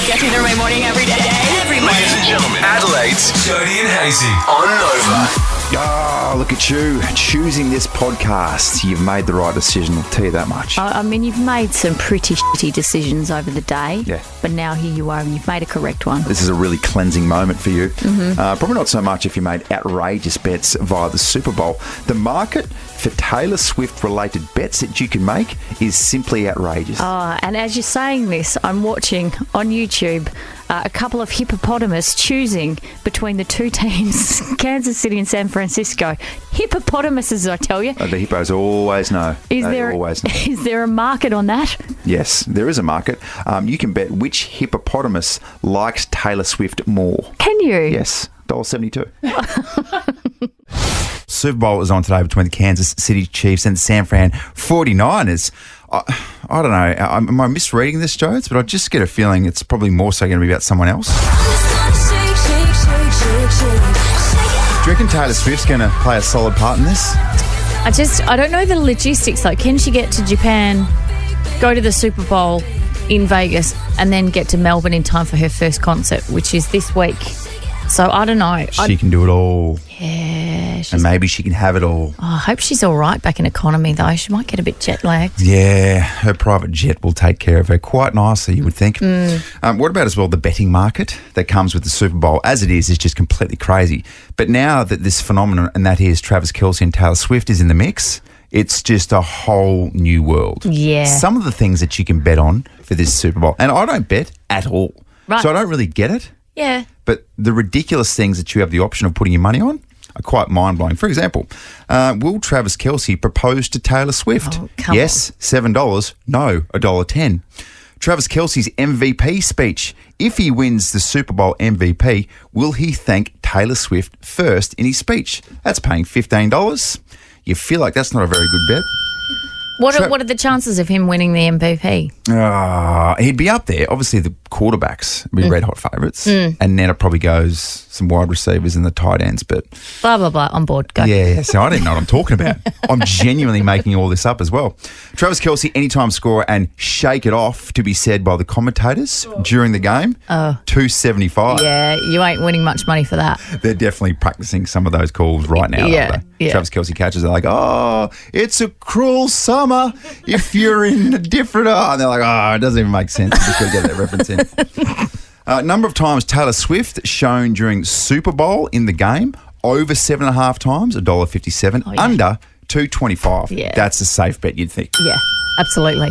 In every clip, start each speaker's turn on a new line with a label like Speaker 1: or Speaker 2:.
Speaker 1: Get through the morning every day. Every morning.
Speaker 2: Ladies and gentlemen, Adelaide's Jody and Hazy on Nova.
Speaker 3: Oh, look at you choosing this podcast. You've made the right decision, I'll tell you that much.
Speaker 4: I mean, you've made some pretty shitty decisions over the day.
Speaker 3: Yeah.
Speaker 4: But now here you are and you've made a correct one.
Speaker 3: This is a really cleansing moment for you. Probably not so much if you made outrageous bets via the Super Bowl. The market for Taylor Swift-related bets that you can make is simply outrageous.
Speaker 4: And as you're saying this, I'm watching on YouTube a couple of hippopotamus choosing between the two teams, Kansas City and San Francisco. Hippopotamuses, I tell you.
Speaker 3: The hippos always know. They always know.
Speaker 4: Is there a market on that?
Speaker 3: Yes, there is a market. You can bet which hippopotamus likes Taylor Swift more.
Speaker 4: Can you?
Speaker 3: Yes, $1.72. Super Bowl is on today between the Kansas City Chiefs and the San Fran 49ers. I don't know. Am I misreading this, Jodes? But I just get a feeling it's probably more so going to be about someone else. Do you reckon Taylor Swift's going to play a solid part in this?
Speaker 4: I don't know the logistics, though. Can she get to Japan, go to the Super Bowl in Vegas, and then get to Melbourne in time for her first concert, which is this week? So I don't know.
Speaker 3: She can do it all.
Speaker 4: Yeah.
Speaker 3: And maybe she can have it all.
Speaker 4: I hope she's all right back in economy, though. She might get a bit jet lagged.
Speaker 3: Yeah, her private jet will take care of her quite nicely, you would think. What about as well the betting market that comes with the Super Bowl? As it is just completely crazy. But now that this phenomenon, and that is Travis Kelce and Taylor Swift, is in the mix, it's just a whole new world.
Speaker 4: Yeah.
Speaker 3: Some of the things that you can bet on for this Super Bowl, and I don't bet at all.
Speaker 4: Right.
Speaker 3: So I don't really get it.
Speaker 4: Yeah.
Speaker 3: But the ridiculous things that you have the option of putting your money on are quite mind-blowing. For example, will Travis Kelce propose to Taylor Swift?
Speaker 4: Oh, come
Speaker 3: yes, $7. No, $1.10. Travis Kelce's MVP speech. If he wins the Super Bowl MVP, will he thank Taylor Swift first in his speech? That's paying $15. You feel like that's not a very good bet.
Speaker 4: What are the chances of him winning the MVP?
Speaker 3: He'd be up there. Obviously, the quarterbacks would be red hot favourites. And then it probably goes some wide receivers and the tight ends. But
Speaker 4: blah, blah, blah. On board. Go.
Speaker 3: Yeah, so I didn't know what I'm talking about. I'm genuinely making all this up as well. Travis Kelce, anytime scorer and shake it off to be said by the commentators during the game. $2.75.
Speaker 4: Yeah, you ain't winning much money for that.
Speaker 3: They're definitely practicing some of those calls right now.
Speaker 4: Yeah, yeah.
Speaker 3: Travis Kelce catches, they're like, oh, it's a cruel summer if you're in a different... And they're like, oh, it doesn't even make sense. You just got to get that reference in. Number of times Taylor Swift shown during Super Bowl in the game, over 7.5 times, $1.57.
Speaker 4: Oh, yeah.
Speaker 3: Under $2.25.
Speaker 4: Yeah.
Speaker 3: That's a safe bet, you'd think.
Speaker 4: Yeah, absolutely.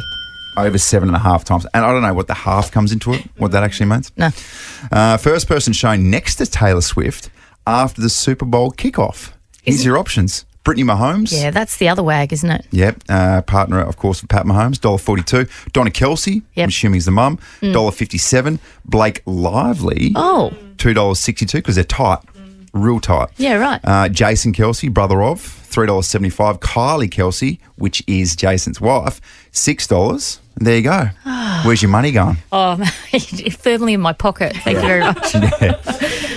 Speaker 3: Over 7.5 times. And I don't know what the half comes into it, what that actually means.
Speaker 4: No.
Speaker 3: First person shown next to Taylor Swift after the Super Bowl kickoff. Here's your options. Brittany Mahomes.
Speaker 4: Yeah, that's the other wag, isn't it?
Speaker 3: Yep. Partner, of course, of Pat Mahomes, $1.42. Donna Kelce,
Speaker 4: Yep.
Speaker 3: I'm assuming he's the mum, $1.57. Blake Lively,
Speaker 4: Oh.
Speaker 3: $2.62 because they're tight, real tight.
Speaker 4: Yeah, right.
Speaker 3: Jason Kelce, brother of, $3.75. Kylie Kelce, which is Jason's wife, $6. And there you go. Where's your money going?
Speaker 4: Oh, firmly in my pocket. Thank you very much.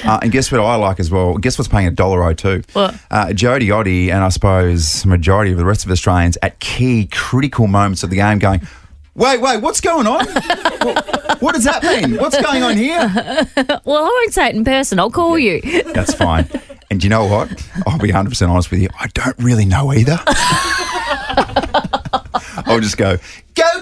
Speaker 3: And guess what I like as well? Guess what's paying $1.02?
Speaker 4: What?
Speaker 3: Jody Oddie and I suppose majority of the rest of Australians at key critical moments of the game going, wait, what's going on? What does that mean? What's going on here?
Speaker 4: Well, I won't say it in person. I'll call you.
Speaker 3: That's fine. And you know what? I'll be 100% honest with you. I don't really know either. I'll just go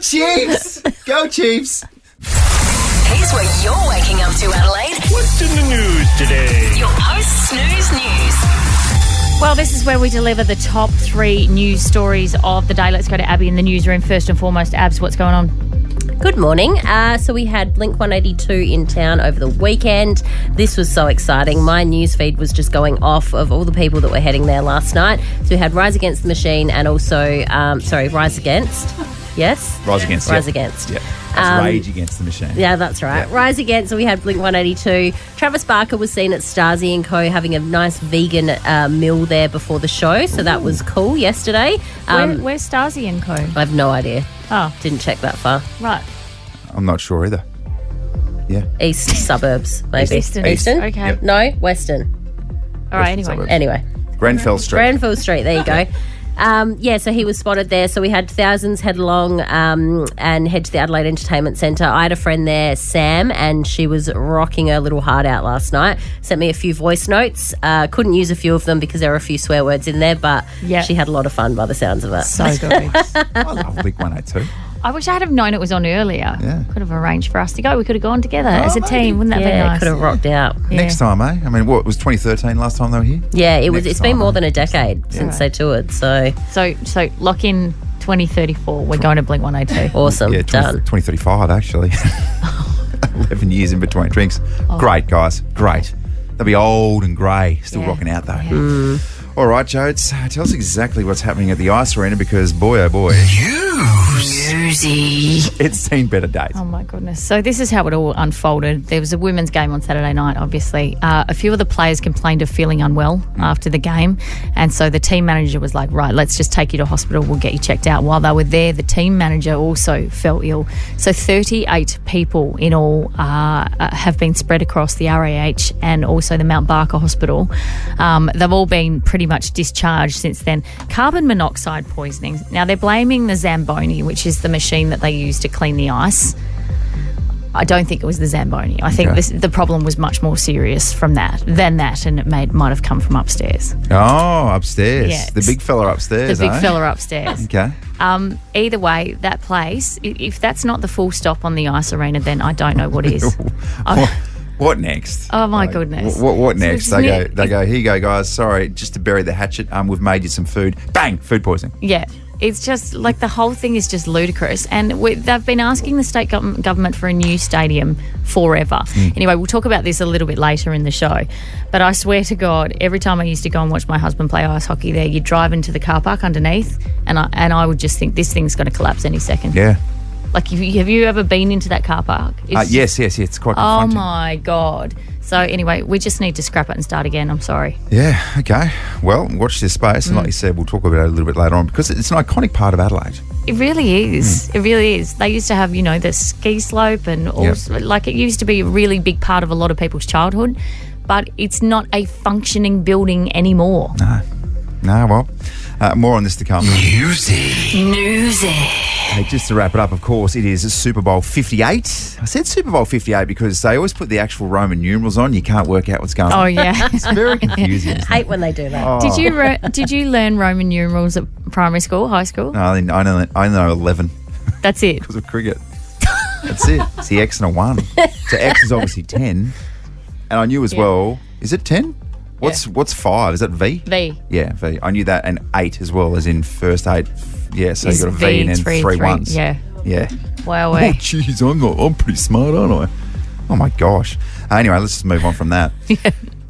Speaker 3: Chiefs! Go Chiefs!
Speaker 1: Here's what you're waking up to, Adelaide.
Speaker 2: What's in the news today?
Speaker 1: Your post-snooze news.
Speaker 4: Well, this is where we deliver the top 3 news stories of the day. Let's go to Abby in the newsroom first and foremost. Abs, what's going on?
Speaker 5: Good morning. So we had Blink-182 in town over the weekend. This was so exciting. My newsfeed was just going off of all the people that were heading there last night. So we had Rise Against the Machine and also, Rise Against. Yes?
Speaker 3: Rise Against.
Speaker 5: Rise Against.
Speaker 3: Yeah. That's Rage Against the Machine.
Speaker 5: Yeah, that's right.
Speaker 3: Yeah.
Speaker 5: Rise Against, so we had Blink-182. Travis Barker was seen at Stasi & Co. having a nice vegan meal there before the show, so that was cool yesterday.
Speaker 4: Where's Stasi & Co?
Speaker 5: I have no idea.
Speaker 4: Oh,
Speaker 5: Didn't check that far.
Speaker 4: right.
Speaker 3: I'm not sure either. Yeah.
Speaker 5: East suburbs, maybe.
Speaker 4: Eastern. Okay.
Speaker 5: Yep. No, Western.
Speaker 4: All right,
Speaker 3: Western
Speaker 4: anyway.
Speaker 3: suburbs.
Speaker 5: Anyway.
Speaker 3: Grenfell Street.
Speaker 5: Grenfell Street, there you go. So he was spotted there. So we had thousands head along and head to the Adelaide Entertainment Centre. I had a friend there, Sam, and she was rocking her little heart out last night. Sent me a few voice notes. Couldn't use a few of them because there were a few swear words in there, but she had a lot of fun by the sounds of it.
Speaker 4: So good.
Speaker 3: I love Blink 182.
Speaker 4: I wish I had have known it was on earlier.
Speaker 3: Yeah.
Speaker 4: Could have arranged for us to go. We could have gone together as a team. Wouldn't that be nice?
Speaker 5: Could have rocked out.
Speaker 4: Yeah.
Speaker 3: Next time, eh? I mean, what was 2013 last time they were here?
Speaker 5: Yeah, it was.
Speaker 3: Next
Speaker 5: It's been
Speaker 3: time,
Speaker 5: more
Speaker 3: eh?
Speaker 5: than a decade since they toured. So
Speaker 4: So lock in 2034. We're going to Blink 182.
Speaker 5: awesome.
Speaker 3: Yeah,
Speaker 5: Done.
Speaker 3: 2035 actually. 11 years in between drinks. Great, guys. Great. They'll be old and grey, still rocking out though.
Speaker 4: Yeah.
Speaker 3: All right, Joe, tell us exactly what's happening at the Ice Arena because, boy, oh boy, it's seen better days.
Speaker 4: Oh my goodness. So this is how it all unfolded. There was a women's game on Saturday night, obviously. A few of the players complained of feeling unwell after the game. And so the team manager was like, right, let's just take you to hospital. We'll get you checked out. While they were there, the team manager also fell ill. So 38 people in all have been spread across the RAH and also the Mount Barker Hospital. They've all been pretty much discharged since then. Carbon monoxide poisoning. Now, they're blaming the Zamboni, which is the machine that they use to clean the ice. I don't think it was the Zamboni. I think the problem was much more serious than that, and it might have come from upstairs.
Speaker 3: Oh, upstairs.
Speaker 4: Yeah.
Speaker 3: The big fella upstairs,
Speaker 4: The big
Speaker 3: eh?
Speaker 4: fella upstairs.
Speaker 3: Okay.
Speaker 4: Either way, that place, if that's not the full stop on the Ice Arena, then I don't know what is.
Speaker 3: What next?
Speaker 4: Oh, my goodness.
Speaker 3: What next?
Speaker 4: So
Speaker 3: They go, here you go, guys. Sorry, just to bury the hatchet, we've made you some food. Bang, food poisoning.
Speaker 4: Yeah. It's just like the whole thing is just ludicrous. And they've been asking the state government for a new stadium forever. Anyway, we'll talk about this a little bit later in the show. But I swear to God, every time I used to go and watch my husband play ice hockey there, you'd drive into the car park underneath and I would just think this thing's going to collapse any second.
Speaker 3: Yeah.
Speaker 4: Like, have you ever been into that car park?
Speaker 3: Yes. It's quite
Speaker 4: Oh,
Speaker 3: confronting.
Speaker 4: my God. So, anyway, we just need to scrap it and start again. I'm sorry.
Speaker 3: Yeah, okay. Well, watch this space. And like you said, we'll talk about it a little bit later on because it's an iconic part of Adelaide.
Speaker 4: It really is. It really is. They used to have, the ski slope and also, it used to be a really big part of a lot of people's childhood, but it's not a functioning building anymore.
Speaker 3: No, well, more on this to come.
Speaker 1: Newsy.
Speaker 3: Hey, just to wrap it up, of course, it is Super Bowl 58. I said Super Bowl 58 because they always put the actual Roman numerals on. You can't work out what's going on.
Speaker 4: Oh, yeah.
Speaker 3: It's very confusing. Isn't it?
Speaker 5: Hate when they do that.
Speaker 3: Oh.
Speaker 4: Did you learn Roman numerals at primary school, high school?
Speaker 3: No, I know 11
Speaker 4: That's it.
Speaker 3: because of cricket. That's it. It's the X and a 1. So X is obviously 10. And I knew as well, is it 10? What's 5? Is that V?
Speaker 4: V.
Speaker 3: Yeah, V. I knew that. And 8 as well, as in first 8. Yeah, so you got a V and then three ones.
Speaker 4: Yeah.
Speaker 3: Yeah.
Speaker 4: Wow.
Speaker 3: Oh, jeez, I'm pretty smart, aren't I? Oh, my gosh. Anyway, let's just move on from that.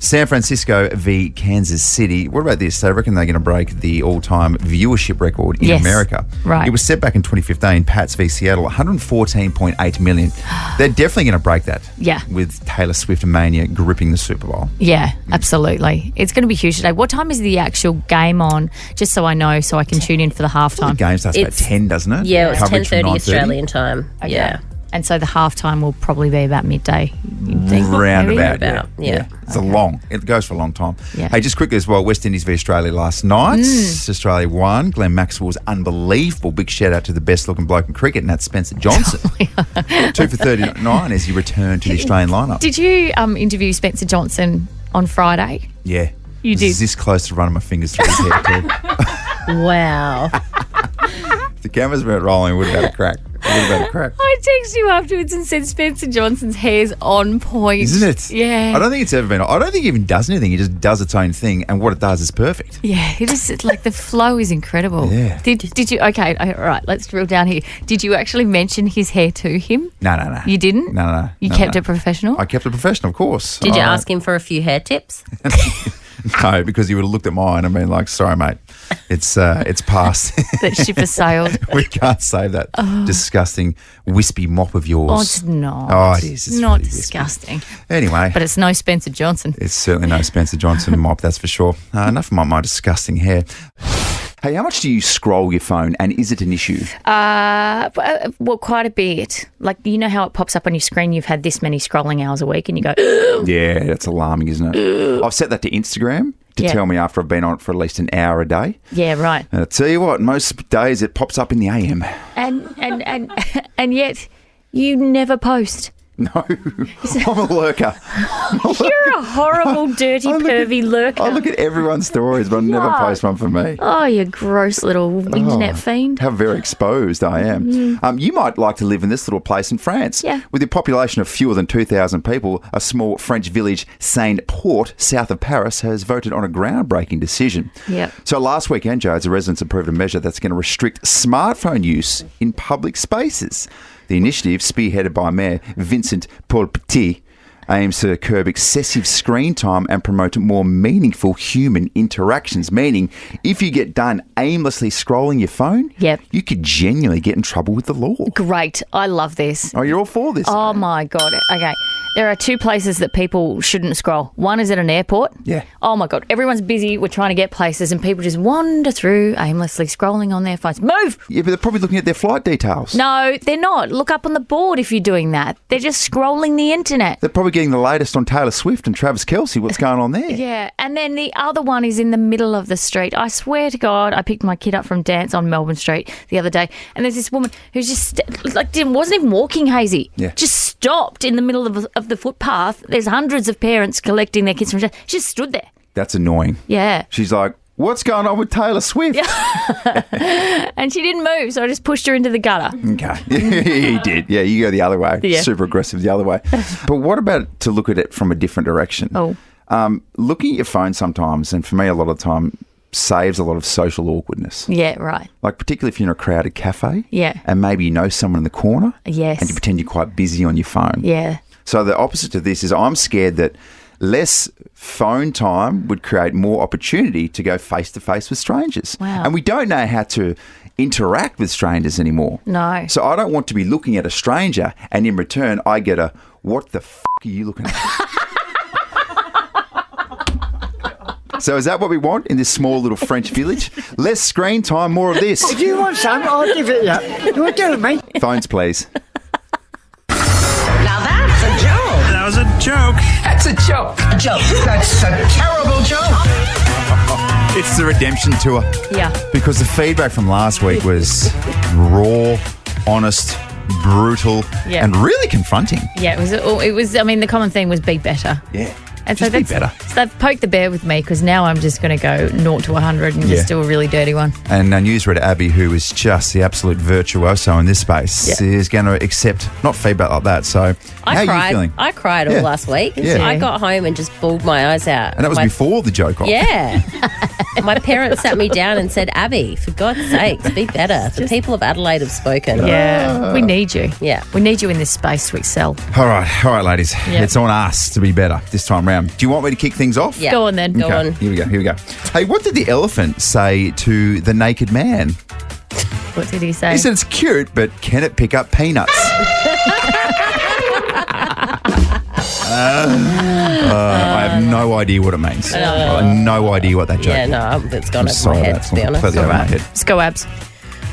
Speaker 3: San Francisco v. Kansas City. What about this? They reckon they're going to break the all-time viewership record in America.
Speaker 4: Right.
Speaker 3: It was set back in 2015, Pats v. Seattle, 114.8 million. They're definitely going to break that.
Speaker 4: Yeah.
Speaker 3: With Taylor Swift Mania gripping the Super Bowl.
Speaker 4: Yeah, absolutely. It's going to be huge today. What time is the actual game on? Just so I know, so I can tune in for the
Speaker 3: The
Speaker 4: halftime.
Speaker 3: game starts about 10, doesn't it?
Speaker 5: Yeah, it's
Speaker 3: Coverage from
Speaker 5: 10:30
Speaker 3: 9:30.
Speaker 5: Australian time.
Speaker 4: Okay.
Speaker 5: Yeah.
Speaker 4: And so the halftime will probably be about midday. you'd think, maybe?
Speaker 3: Roundabout,
Speaker 5: Yeah.
Speaker 3: It goes for a long time.
Speaker 4: Yeah.
Speaker 3: Hey, just quickly as well, West Indies v Australia last night. Australia won. Glenn Maxwell's unbelievable. Big shout out to the best looking bloke in cricket, and that's Spencer Johnson. 2 for 39 as he returned to the Australian lineup.
Speaker 4: Did you interview Spencer Johnson on Friday?
Speaker 3: Yeah.
Speaker 4: You
Speaker 3: This
Speaker 4: did.
Speaker 3: is this close to running my fingers through his hair too.
Speaker 5: Wow.
Speaker 3: If the cameras weren't rolling, we would have had a crack.
Speaker 4: I texted you afterwards and said Spencer Johnson's hair's on point.
Speaker 3: Isn't it?
Speaker 4: Yeah.
Speaker 3: I don't think it's ever been. I don't think it even does anything. It just does its own thing, and what it does is perfect.
Speaker 4: Yeah, it is like the flow is incredible.
Speaker 3: Yeah.
Speaker 4: Did you? Okay, all right. Let's drill down here. Did you actually mention his hair to him?
Speaker 3: No.
Speaker 4: You didn't?
Speaker 3: No.
Speaker 4: You kept it professional.
Speaker 3: I kept it professional, of course.
Speaker 5: Did you ask him for a few hair tips?
Speaker 3: No, because he would have looked at mine and been like, "Sorry, mate, it's past.
Speaker 4: That ship has sailed.
Speaker 3: We can't save that disgusting wispy mop of yours."
Speaker 4: Oh, it's not.
Speaker 3: Oh, it is. It's
Speaker 4: not
Speaker 3: really wispy.
Speaker 4: disgusting.
Speaker 3: Anyway,
Speaker 4: But it's no Spencer Johnson.
Speaker 3: it's certainly no Spencer Johnson mop, that's for sure. Enough of my disgusting hair. Hey, how much do you scroll your phone, and is it an issue?
Speaker 4: Well, quite a bit. Like, you know how it pops up on your screen, you've had this many scrolling hours a week, and you go,
Speaker 3: Yeah, that's alarming, isn't it? I've set that to Instagram. to
Speaker 4: Yeah.
Speaker 3: tell me after I've been on it for at least an hour a day.
Speaker 4: Yeah, right.
Speaker 3: And I tell you what, most days it pops up in the AM.
Speaker 4: And yet you never post.
Speaker 3: No, I'm a lurker.
Speaker 4: You're a horrible, dirty, pervy lurker.
Speaker 3: I look at everyone's stories, but I never post one for me.
Speaker 4: Oh, you gross little internet fiend.
Speaker 3: How very exposed I am. You might like to live in this little place in France.
Speaker 4: Yeah.
Speaker 3: With a population of fewer than 2,000 people, a small French village, Saint-Port, south of Paris, has voted on a groundbreaking decision.
Speaker 4: Yep.
Speaker 3: So last weekend, Jodes, the residents approved a measure that's going to restrict smartphone use in public spaces. The initiative, spearheaded by Mayor Vincent Paul Petit, aims to curb excessive screen time and promote more meaningful human interactions, meaning if you get done aimlessly scrolling your phone,
Speaker 4: Yep.
Speaker 3: you could genuinely get in trouble with the law.
Speaker 4: Great. I love this.
Speaker 3: Oh, you're all for this?
Speaker 4: Oh, my God. Okay. There are two places that people shouldn't scroll. One is at an airport.
Speaker 3: Yeah.
Speaker 4: Oh, my God. Everyone's busy. We're trying to get places and people just wander through aimlessly scrolling on their phones. Move!
Speaker 3: Yeah, but they're probably looking at their flight details.
Speaker 4: No, they're not. Look up on the board if you're doing that. They're just scrolling the internet.
Speaker 3: They're probably getting the latest on Taylor Swift and Travis Kelce. What's going on there?
Speaker 4: Yeah, and then the other one is in the middle of the street. I swear to God, I picked my kid up from dance on Melbourne Street the other day, and there's this woman who's just wasn't even walking, Hazy.
Speaker 3: Yeah.
Speaker 4: Just stopped in the middle of the footpath. There's hundreds of parents collecting their kids from dance. She just stood there.
Speaker 3: That's annoying.
Speaker 4: Yeah.
Speaker 3: She's like, what's going on with Taylor Swift?
Speaker 4: And she didn't move, so I just pushed her into the gutter.
Speaker 3: Okay. He did. Yeah, you go the other way.
Speaker 4: Yeah.
Speaker 3: Super aggressive the other way. But what about to look at it from a different direction?
Speaker 4: Oh.
Speaker 3: Looking at your phone sometimes, and for me a lot of the time, saves a lot of social awkwardness.
Speaker 4: Yeah, right.
Speaker 3: Like particularly if you're in a crowded cafe.
Speaker 4: Yeah.
Speaker 3: And maybe you know someone in the corner.
Speaker 4: Yes.
Speaker 3: And you pretend you're quite busy on your phone.
Speaker 4: Yeah.
Speaker 3: So the opposite to this is I'm scared that less phone time would create more opportunity to go face-to-face with strangers.
Speaker 4: Wow.
Speaker 3: And we don't know how to interact with strangers anymore.
Speaker 4: No.
Speaker 3: So I don't want to be looking at a stranger and in return I get a, what the f*** are you looking at? So is that what we want in this small little French village? Less screen time, more of this.
Speaker 6: Do you want some? I'll give it you. You want to give it me?
Speaker 3: Phones, please.
Speaker 7: Now that's a joke.
Speaker 2: That was a joke.
Speaker 7: That's a joke. Joke. That's a terrible joke.
Speaker 3: It's the redemption tour.
Speaker 4: Yeah.
Speaker 3: Because the feedback from last week was raw, honest, brutal,
Speaker 4: Yeah.
Speaker 3: and really confronting.
Speaker 4: Yeah, it was. I mean, the common theme was be better.
Speaker 3: Yeah.
Speaker 4: And
Speaker 3: Just be better.
Speaker 4: So they've poked the bear with me because now I'm just going to go 0 to 100 and
Speaker 3: Yeah.
Speaker 4: just do a really dirty one.
Speaker 3: And our newsreader Abby, who is just the absolute virtuoso in this space,
Speaker 4: Yeah.
Speaker 3: is going to accept not feedback like that. So how are you feeling?
Speaker 5: I cried all
Speaker 3: Yeah.
Speaker 5: last week.
Speaker 3: Yeah.
Speaker 5: I got home and just bawled my eyes out.
Speaker 3: And that was
Speaker 5: My-
Speaker 3: before the joke off.
Speaker 5: Yeah. My parents sat me down and said, Abby, for God's sakes, be better. The people of Adelaide have spoken.
Speaker 4: Yeah, we need you.
Speaker 5: Yeah.
Speaker 4: We need you in this space to excel.
Speaker 3: All right, ladies.
Speaker 4: Yeah.
Speaker 3: It's on us to be better this time round. Do you want me to kick things off?
Speaker 5: Yeah.
Speaker 4: Go on then.
Speaker 5: Go
Speaker 3: Okay,
Speaker 5: on.
Speaker 3: Here we go. Hey, what did the elephant say to the naked man?
Speaker 4: What did he say?
Speaker 3: He said it's cute, but can it pick up peanuts? I have no idea what it means. I have no idea what that joke
Speaker 5: Yeah,
Speaker 3: is.
Speaker 5: no, it's gone
Speaker 3: I'm
Speaker 5: over
Speaker 3: sorry,
Speaker 5: my head,
Speaker 3: that's
Speaker 5: to be honest.
Speaker 3: completely over my head.
Speaker 4: Let's go, Abs.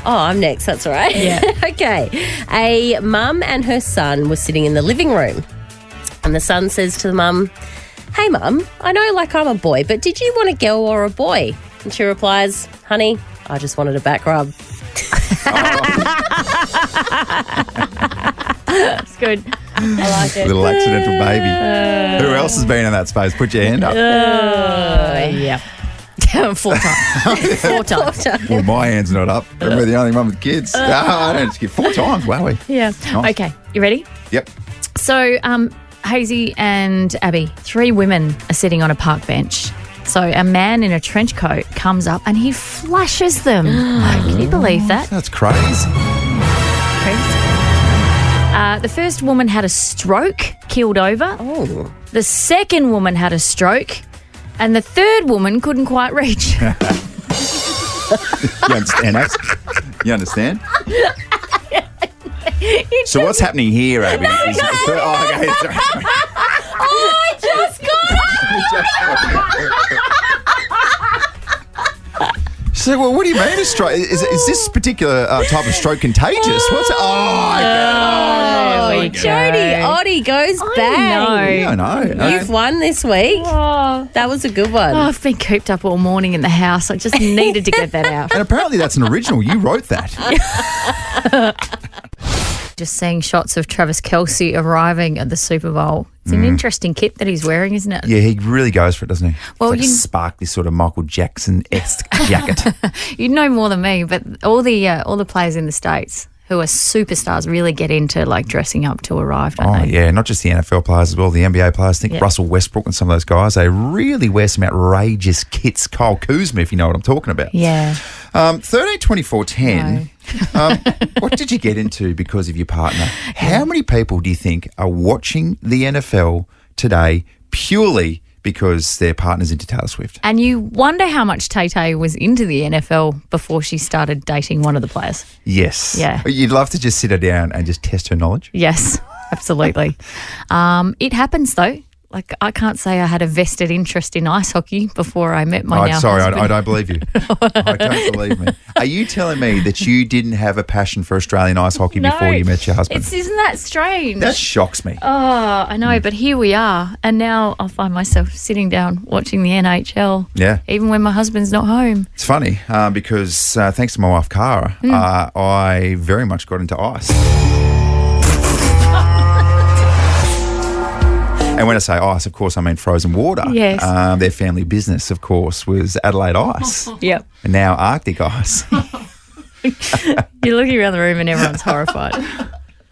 Speaker 5: Oh, I'm next. That's all right.
Speaker 4: Yeah.
Speaker 5: Okay. A mum and her son were sitting in the living room. And the son says to the mum, "Hey, mum, I know like I'm a boy, but did you want a girl or a boy?" And she replies, "Honey, I just wanted a back rub."
Speaker 4: That's good. I like it.
Speaker 3: Little accidental baby. Who else has been in that space? Put your hand up.
Speaker 4: Yeah. 4 times. 4 times.
Speaker 3: Well, my hand's not up. We're the only one with kids. I don't just get 4 times. Wowie.
Speaker 4: Yeah.
Speaker 3: Nice.
Speaker 4: Okay. You ready?
Speaker 3: Yep.
Speaker 4: So, Hazy and Abby, 3 women are sitting on a park bench. So a man in a trench coat comes up and he flashes them. Can you believe that?
Speaker 3: That's crazy.
Speaker 4: The first woman had a stroke, keeled over.
Speaker 5: Oh.
Speaker 4: The second woman had a stroke. And the third woman couldn't quite reach.
Speaker 3: You understand, Ax? You understand? So what's happening here, Abby? Is okay. Sorry.
Speaker 4: I just got it!
Speaker 3: So, well, what do you mean a stroke? Is this particular type of stroke contagious? What's it?
Speaker 5: Jody Oddie goes bang.
Speaker 3: I know.
Speaker 5: You've won this week. That was a good one.
Speaker 4: I've been cooped up all morning in the house. I just needed to get that out.
Speaker 3: And apparently that's an original. You wrote that.
Speaker 4: Just seeing shots of Travis Kelce arriving at the Super Bowl. It's an interesting kit that he's wearing, isn't it?
Speaker 3: Yeah, he really goes for it, doesn't he?
Speaker 4: Well,
Speaker 3: it's like a sparkly sort of Michael Jackson-esque jacket.
Speaker 4: You know more than me, but all the players in the States who are superstars really get into like dressing up to arrive, don't they?
Speaker 3: Yeah, not just the NFL players as well, the NBA players. I think Russell Westbrook and some of those guys, they really wear some outrageous kits. Kyle Kuzma, if you know what I'm talking about.
Speaker 4: Yeah.
Speaker 3: 13, 24, 10. What did you get into because of your partner? How many people do you think are watching the NFL today purely because their partner's into Taylor Swift?
Speaker 4: And you wonder how much Tay-Tay was into the NFL before she started dating one of the players.
Speaker 3: Yes.
Speaker 4: Yeah.
Speaker 3: You'd love to just sit her down and just test her knowledge?
Speaker 4: Yes, absolutely. It happens though. Like, I can't say I had a vested interest in ice hockey before I met my husband.
Speaker 3: I don't believe you. I don't believe me. Are you telling me that you didn't have a passion for Australian ice hockey before you met your husband?
Speaker 4: Isn't that strange?
Speaker 3: That shocks me.
Speaker 4: Oh, I know, but here we are. And now I'll find myself sitting down watching the NHL.
Speaker 3: Yeah.
Speaker 4: Even when my husband's not home.
Speaker 3: It's funny because thanks to my wife, Cara, I very much got into ice. And when I say ice, of course, I mean frozen water.
Speaker 4: Yes.
Speaker 3: Their family business, of course, was Adelaide Ice.
Speaker 4: Yep.
Speaker 3: And now Arctic Ice.
Speaker 4: You're looking around the room and everyone's horrified.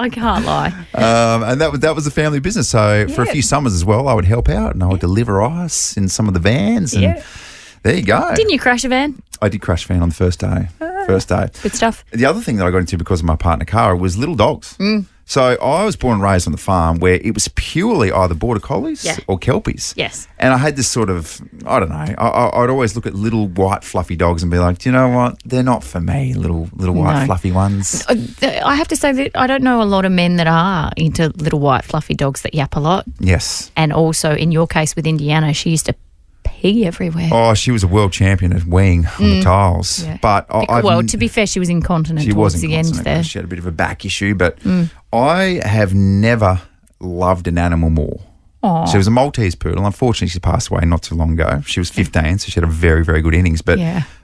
Speaker 4: I can't lie.
Speaker 3: And that was the family business. So for a few summers as well, I would help out and I would deliver ice in some of the vans. And there you go.
Speaker 4: Didn't you crash a van?
Speaker 3: I did crash a van on the first day.
Speaker 4: Good stuff.
Speaker 3: The other thing that I got into because of my partner, Cara, was little dogs. So I was born and raised on the farm where it was purely either border collies or kelpies.
Speaker 4: Yes.
Speaker 3: And I had this sort of, I don't know, I'd always look at little white fluffy dogs and be like, do you know what? They're not for me, little white fluffy ones.
Speaker 4: I have to say that I don't know a lot of men that are into little white fluffy dogs that yap a lot.
Speaker 3: Yes.
Speaker 4: And also in your case with Indiana, she used to pee everywhere.
Speaker 3: Oh, she was a world champion at weeing on the tiles.
Speaker 4: Yeah.
Speaker 3: But
Speaker 4: to be fair, she was incontinent towards the end there.
Speaker 3: She had a bit of a back issue, but I have never loved an animal more.
Speaker 4: Aww.
Speaker 3: She was a Maltese poodle. Unfortunately, she passed away not too long ago. She was 15, so she had a very, very good innings. But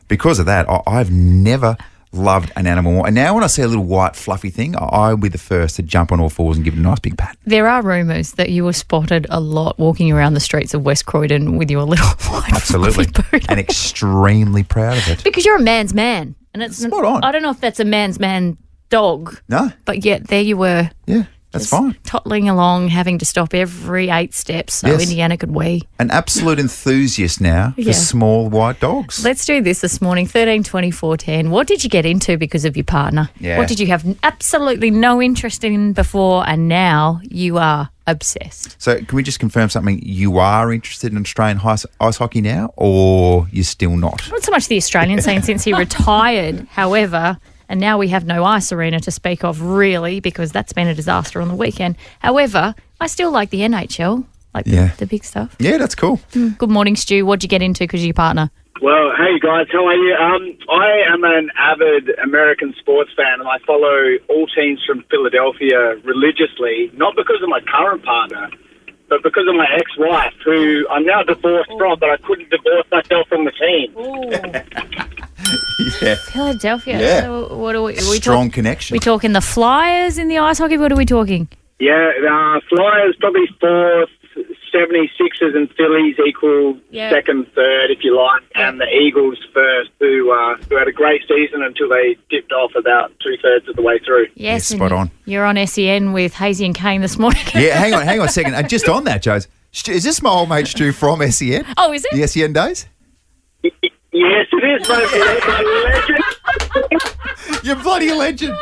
Speaker 3: because of that, I've never loved an animal more. And now when I see a little white fluffy thing, I'll be the first to jump on all fours and give it a nice big pat.
Speaker 4: There are rumours that you were spotted a lot walking around the streets of West Croydon with your little white
Speaker 3: Absolutely.
Speaker 4: fluffy poodle.
Speaker 3: And extremely proud of it.
Speaker 4: Because you're a man's man. And it's
Speaker 3: spot on.
Speaker 4: I don't know if that's a man's man dog.
Speaker 3: No.
Speaker 4: But yet there you were.
Speaker 3: Yeah, that's fine.
Speaker 4: Toddling along, having to stop every 8 steps so Indiana could wee.
Speaker 3: An absolute enthusiast now for small white dogs.
Speaker 4: Let's do this morning, 13, 24, 10. What did you get into because of your partner?
Speaker 3: Yeah.
Speaker 4: What did you have absolutely no interest in before and now you are obsessed?
Speaker 3: So can we just confirm something? You are interested in Australian ice hockey now or you're still not?
Speaker 4: Not so much the Australian scene since he retired, however. And now we have no ice arena to speak of, really, because that's been a disaster on the weekend. However, I still like the NHL, like the big stuff.
Speaker 3: Yeah, that's cool.
Speaker 4: Good morning, Stu. What'd you get into because of your partner?
Speaker 8: Well, hey guys, how are you? I am an avid American sports fan and I follow all teams from Philadelphia religiously, not because of my current partner, but because of my ex-wife, who I'm now divorced from, but I couldn't divorce myself from the team.
Speaker 3: Yeah.
Speaker 4: Philadelphia.
Speaker 3: Yeah.
Speaker 4: So what are we
Speaker 3: Strong connection.
Speaker 4: We talking the Flyers in the ice hockey? What are we talking?
Speaker 8: Yeah, Flyers probably fourth, 76ers and Phillies equal second, third, if you like, and the Eagles first, who had a great season until they dipped off about 2/3 of the way through.
Speaker 4: Yes,
Speaker 3: spot on.
Speaker 4: You're on SEN with Hazy and Kane this morning.
Speaker 3: Yeah, hang on a second. And just on that, Joes, is this my old mate Stu from SEN?
Speaker 4: Oh, is it?
Speaker 3: The SEN days?
Speaker 8: Yes, it is, legend.
Speaker 3: You bloody legend.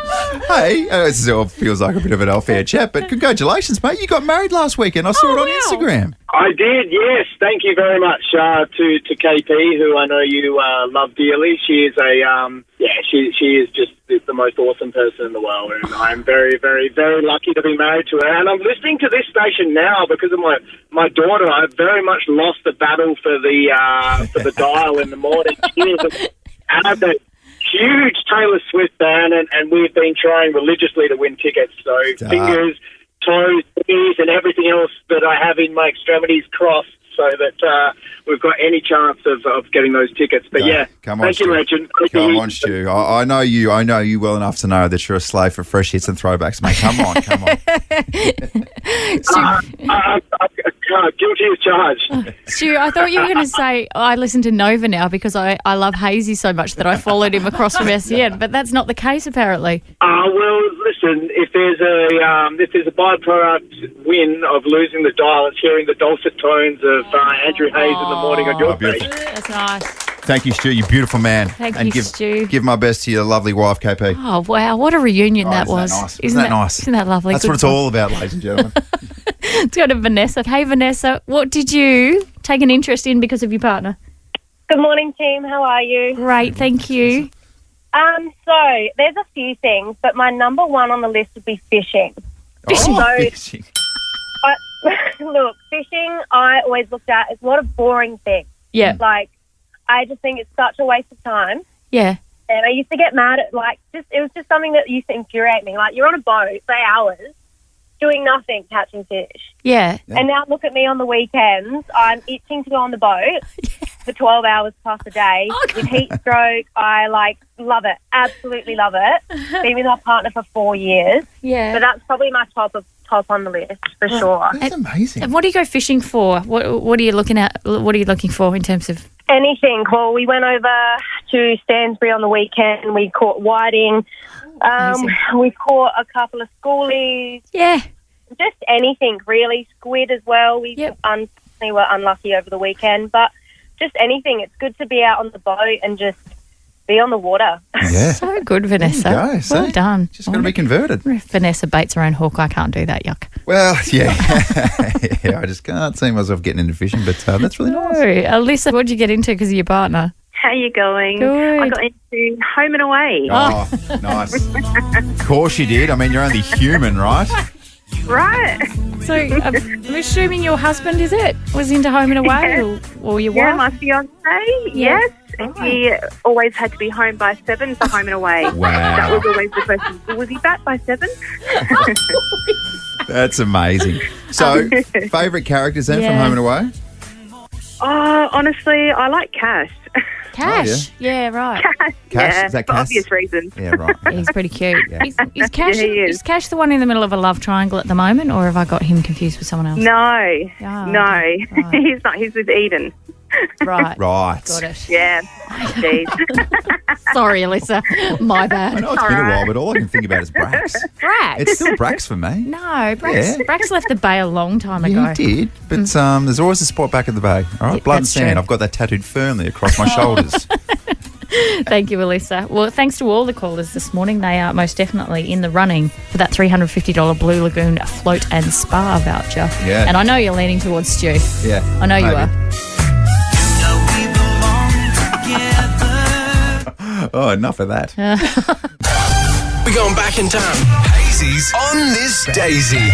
Speaker 3: Hey, this all feels like a bit of an off-air chat, but congratulations, mate. You got married last weekend. I saw it on Instagram.
Speaker 8: I did, yes. Thank you very much to KP, who I know you love dearly. She is she is just the most awesome person in the world, and I'm very, very, very lucky to be married to her. And I'm listening to this station now because of my daughter. I've very much lost the battle for the dial in the morning. I'm a huge Taylor Swift fan, and we've been trying religiously to win tickets. So fingers, toes, knees, and everything else that I have in my extremities crossed, so that we've got any chance of getting those tickets. But
Speaker 3: come on,
Speaker 8: thank you, legend.
Speaker 3: Come on, Stu. I know you. I know you well enough to know that you're a slave for fresh hits and throwbacks, mate. Come on.
Speaker 8: Guilty as charged.
Speaker 4: Stu, I thought you were going to say, I listen to Nova now because I love Hazy so much that I followed him across from SEN, but that's not the case apparently.
Speaker 8: Well, listen, if there's a byproduct win of losing the dial, it's hearing the dulcet tones of Andrew Hayes in the morning on your station.
Speaker 4: That's nice.
Speaker 3: Thank you, Stu. You beautiful man.
Speaker 4: Thank you, Stu.
Speaker 3: Give my best to your lovely wife, KP.
Speaker 4: Oh, wow. What a reunion that was.
Speaker 3: Nice? Isn't that nice?
Speaker 4: Isn't that lovely?
Speaker 3: That's what it's all about, ladies and gentlemen.
Speaker 4: Let's go to Vanessa. Hey, Vanessa, what did you take an interest in because of your partner?
Speaker 9: Good morning, team. How are you?
Speaker 4: Great, thank you.
Speaker 9: So there's a few things, but my number one on the list would be fishing.
Speaker 3: Fishing.
Speaker 9: Look, fishing I always looked at as what a boring thing.
Speaker 4: Yeah.
Speaker 9: Like, I just think it's such a waste of time.
Speaker 4: Yeah.
Speaker 9: And I used to get mad at, it was just something that used to infuriate me. Like, you're on a boat for hours doing nothing, catching fish.
Speaker 4: Yeah.
Speaker 9: And now look at me on the weekends. I'm itching to go on the boat for 12 hours plus a day with heat stroke. I, love it. Absolutely love it. Been with my partner for 4 years.
Speaker 4: Yeah.
Speaker 9: So that's probably my top on the list for sure.
Speaker 3: That's amazing.
Speaker 4: And what do you go fishing for? What are you looking at? What are you looking for in terms of?
Speaker 9: Anything. Well, we went over to Stansbury on the weekend. We caught whiting. We caught a couple of schoolies.
Speaker 4: Yeah.
Speaker 9: Just anything, really. Squid as well. We unfortunately were unlucky over the weekend, but just anything. It's good to be out on the boat and just be on the water.
Speaker 3: Yeah.
Speaker 4: So good, Vanessa.
Speaker 3: There you go,
Speaker 4: well done.
Speaker 3: Just got to be converted.
Speaker 4: If Vanessa baits her own hook, I can't do that, yuck.
Speaker 3: Well, yeah. I just can't see myself getting into fishing, but that's really nice.
Speaker 4: Oh, Alyssa, what did you get into because of your partner?
Speaker 10: How you going?
Speaker 4: Good.
Speaker 10: I got into Home and Away.
Speaker 3: Oh, nice. Of course you did. I mean, you're only human, right?
Speaker 10: Right.
Speaker 4: So I'm assuming your husband, is it, was into Home and Away or your wife?
Speaker 10: My fiancé, yes. He always had to be home by 7 for Home and Away.
Speaker 3: Wow.
Speaker 10: That was always the question. Was he back by 7?
Speaker 3: That's amazing. So, favourite characters then from Home and Away?
Speaker 10: Oh, honestly, I like Cash.
Speaker 4: Cash? Yeah, right.
Speaker 10: Cash,
Speaker 3: Cash? Is that
Speaker 10: for
Speaker 3: Cash?
Speaker 10: obvious reasons.
Speaker 3: Yeah, right.
Speaker 4: He's pretty cute.
Speaker 3: Yeah.
Speaker 4: Is Cash,
Speaker 10: he is.
Speaker 4: is Cash the one in the middle of a love triangle at the moment, or have I got him confused with someone else?
Speaker 10: No,
Speaker 4: Oh,
Speaker 10: no.
Speaker 4: right.
Speaker 10: He's not. He's with Eden.
Speaker 4: Right.
Speaker 3: Right.
Speaker 4: Got it.
Speaker 10: Yeah. Jeez.
Speaker 4: Sorry, Alyssa. My
Speaker 3: I
Speaker 4: bad.
Speaker 3: know it's been a while, but all I can think about is Brax.
Speaker 4: Brax?
Speaker 3: It's still Brax for me.
Speaker 4: No, Brax left the bay a long time ago.
Speaker 3: Yeah, he did, but there's always a spot back at the bay. All right,
Speaker 4: Yeah,
Speaker 3: blood and
Speaker 4: that's
Speaker 3: sand.
Speaker 4: true.
Speaker 3: I've got that tattooed firmly across my shoulders.
Speaker 4: Thank you, Alyssa. Well, thanks to all the callers this morning. They are most definitely in the running for that $350 Blue Lagoon float and spa voucher.
Speaker 3: Yeah.
Speaker 4: And I know you're leaning towards Stu.
Speaker 3: Yeah,
Speaker 4: I know you
Speaker 3: maybe.
Speaker 4: are.
Speaker 3: Oh, enough of that.
Speaker 2: We're going back in time. Hazy's on this daisy.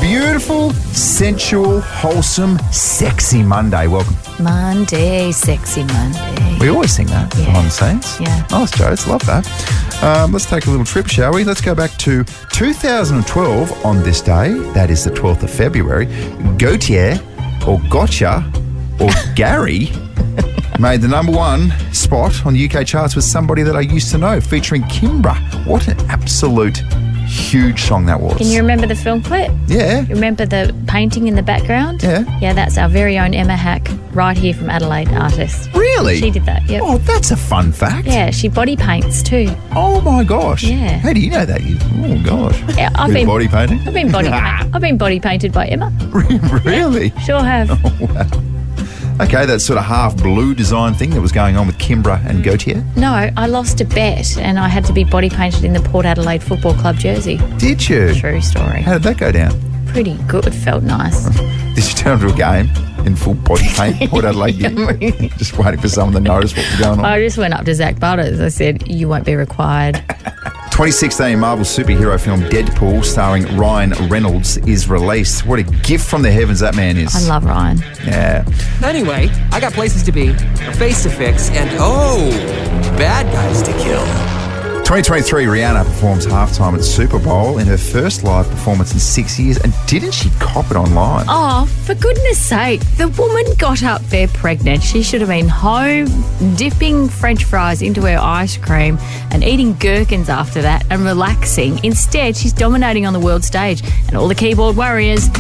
Speaker 3: Beautiful, sensual, wholesome, sexy Monday. Welcome.
Speaker 4: Monday, sexy Monday.
Speaker 3: We always sing that
Speaker 4: Yeah.
Speaker 3: on the Saints.
Speaker 4: Yeah.
Speaker 3: Nice, Jodes. Love that. Let's take a little trip, shall we? Let's go back to 2012 on this day. That is the 12th of February. Gautier or Gotcha or Gary made the number one spot on the UK charts with Somebody That I Used to Know, featuring Kimbra. What an absolute huge song that was.
Speaker 4: Can you remember the film clip?
Speaker 3: Yeah.
Speaker 4: You remember the painting in the background?
Speaker 3: Yeah.
Speaker 4: Yeah, that's our very own Emma Hack, right here from Adelaide, artist.
Speaker 3: Really?
Speaker 4: She did that, yep.
Speaker 3: Oh, that's a fun fact.
Speaker 4: Yeah, she body paints too.
Speaker 3: Oh my gosh.
Speaker 4: Yeah.
Speaker 3: How do you know that? Oh gosh.
Speaker 4: Yeah, I've
Speaker 3: Bit of
Speaker 4: been
Speaker 3: body painting.
Speaker 4: I've been body painted by Emma.
Speaker 3: Really?
Speaker 4: Sure have.
Speaker 3: Oh, wow. Okay, that sort of half blue design thing that was going on with Kimbra and Gautier.
Speaker 4: No, I lost a bet and I had to be body painted in the Port Adelaide Football Club jersey.
Speaker 3: Did you?
Speaker 4: True story.
Speaker 3: How did that go down?
Speaker 4: Pretty good. Felt nice.
Speaker 3: Did you turn to a game in full body paint, Port Adelaide? Just waiting for someone to notice what was going on.
Speaker 4: I just went up to Zach Butters. I said, "You won't be required."
Speaker 3: 2016 Marvel superhero film Deadpool, starring Ryan Reynolds, is released. What a gift from the heavens that man is.
Speaker 4: I love Ryan.
Speaker 3: Yeah.
Speaker 11: Anyway, I got places to be, a face to fix, and bad guys to kill.
Speaker 3: 2023 Rihanna performs halftime at Super Bowl in her first live performance in 6 years, and didn't she cop it online?
Speaker 4: Oh, for goodness sake, the woman got up there pregnant. She should have been home dipping French fries into her ice cream and eating gherkins after that and relaxing. Instead, she's dominating on the world stage, and all the keyboard warriors,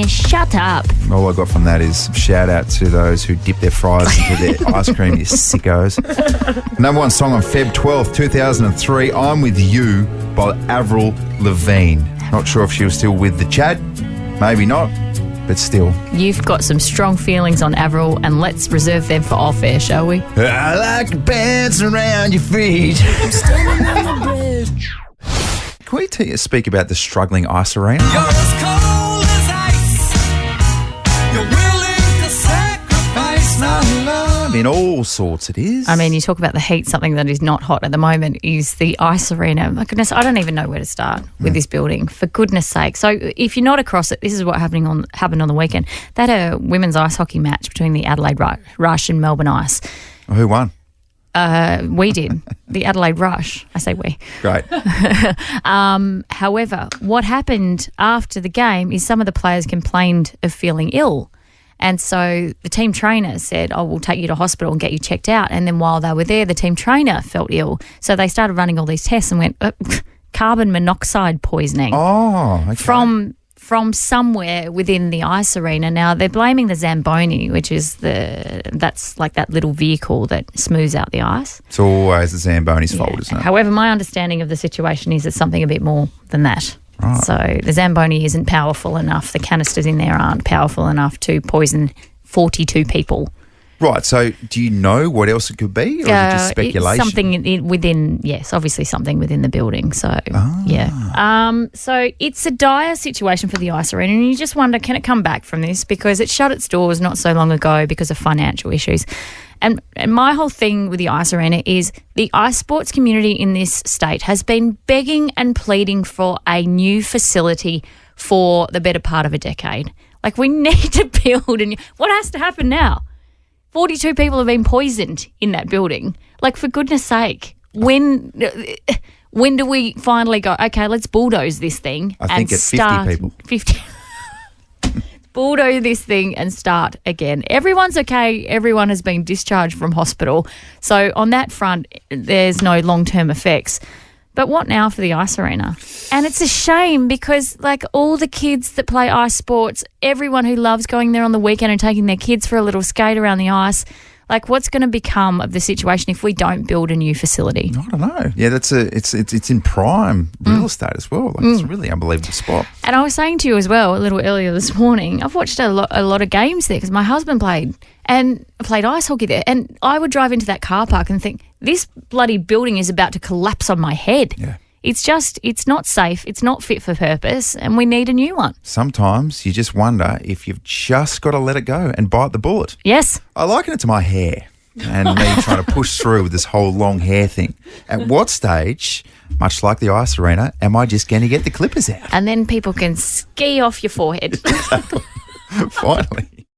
Speaker 4: shut up.
Speaker 3: All I got from that is shout out to those who dip their fries into their ice cream, you sickos. Number one song on Feb 12th, 2003, I'm With You by Avril Lavigne. Not sure if she was still with the Chad. Maybe not, but still.
Speaker 4: You've got some strong feelings on Avril, and let's reserve them for off air, shall we?
Speaker 3: I like the pants around your feet. I'm standing on the bridge. Can we speak about the struggling ice arena?
Speaker 2: You're as cold as ice. You're willing to sacrifice my love.
Speaker 3: I mean, all sorts it is.
Speaker 4: I mean, you talk about the heat, something that is not hot at the moment is the ice arena. My goodness, I don't even know where to start with this building, for goodness sake. So if you're not across it, this is what happened on the weekend. They had a women's ice hockey match between the Adelaide Rush and Melbourne Ice.
Speaker 3: Who won?
Speaker 4: We did. The Adelaide Rush. I say we.
Speaker 3: Great.
Speaker 4: However, what happened after the game is some of the players complained of feeling ill. And so the team trainer said, we'll take you to hospital and get you checked out. And then while they were there, the team trainer felt ill. So they started running all these tests and went, carbon monoxide poisoning.
Speaker 3: Oh, okay.
Speaker 4: From somewhere within the ice arena. Now, they're blaming the Zamboni, which is that's like that little vehicle that smooths out the ice.
Speaker 3: It's always the Zamboni's fault, isn't it?
Speaker 4: However, my understanding of the situation is it's something a bit more than that.
Speaker 3: Right.
Speaker 4: So the Zamboni isn't powerful enough. The canisters in there aren't powerful enough to poison 42 people.
Speaker 3: Right. So do you know what else it could be, or is it just speculation?
Speaker 4: It's something within, yes, obviously something within the building. So, yeah. So it's a dire situation for the ice arena, and you just wonder, can it come back from this? Because it shut its doors not so long ago because of financial issues. And my whole thing with the ice arena is the ice sports community in this state has been begging and pleading for a new facility for the better part of a decade. Like, we need to build what has to happen now? 42 people have been poisoned in that building. Like, for goodness sake, when do we finally go, okay, let's bulldoze this thing
Speaker 3: I think it's 50 people.
Speaker 4: 50 bulldoze this thing and start again. Everyone's okay. Everyone has been discharged from hospital. So on that front, there's no long-term effects. But what now for the ice arena? And it's a shame because, like, all the kids that play ice sports, everyone who loves going there on the weekend and taking their kids for a little skate around the ice, like, what's going to become of the situation if we don't build a new facility?
Speaker 3: I don't know. Yeah, it's in prime real estate as well. Like, it's a really unbelievable spot.
Speaker 4: And I was saying to you as well a little earlier this morning, I've watched a lot of games there because my husband played ice hockey there, and I would drive into that car park and think, this bloody building is about to collapse on my head.
Speaker 3: Yeah.
Speaker 4: It's not safe, it's not fit for purpose, and we need a new one.
Speaker 3: Sometimes you just wonder if you've just got to let it go and bite the bullet.
Speaker 4: Yes.
Speaker 3: I liken it to my hair and me trying to push through with this whole long hair thing. At what stage, much like the ice arena, am I just going to get the clippers out?
Speaker 4: And then people can ski off your forehead.
Speaker 3: Finally.